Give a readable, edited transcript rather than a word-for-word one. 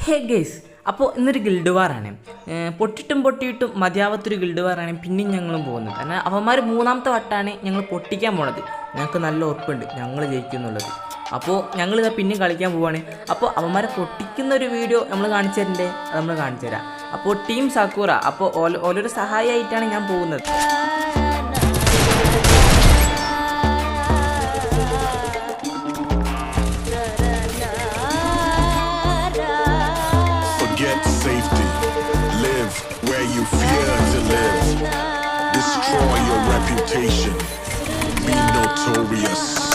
ഹേ guys, അപ്പോൾ ഇന്നൊരു guild വാറാണ്. പൊട്ടിയിട്ടും മതിയാവത്തൊരു guild വാറാണ് പിന്നെയും ഞങ്ങളും പോകുന്നത്. കാരണം അവന്മാർ മൂന്നാമത്തെ വട്ടമാണ് ഞങ്ങൾ പൊട്ടിക്കാൻ പോണത്. ഞങ്ങൾക്ക് നല്ല ഉറപ്പുണ്ട് ഞങ്ങൾ ജയിക്കും എന്നുള്ളത്. അപ്പോൾ ഞങ്ങളിതാ പിന്നെയും കളിക്കാൻ പോവുകയാണ്. അപ്പോൾ അവന്മാരെ പൊട്ടിക്കുന്ന ഒരു വീഡിയോ നമ്മൾ കാണിച്ചു തരണ്ടേ? അത് നമ്മൾ കാണിച്ചു തരാം. അപ്പോൾ ടീം സാക്കൂറ, അപ്പോൾ ഓരോരു സഹായമായിട്ടാണ് ഞാൻ പോകുന്നത്. Safety. Live where you fear to live. Destroy your reputation. Be notorious.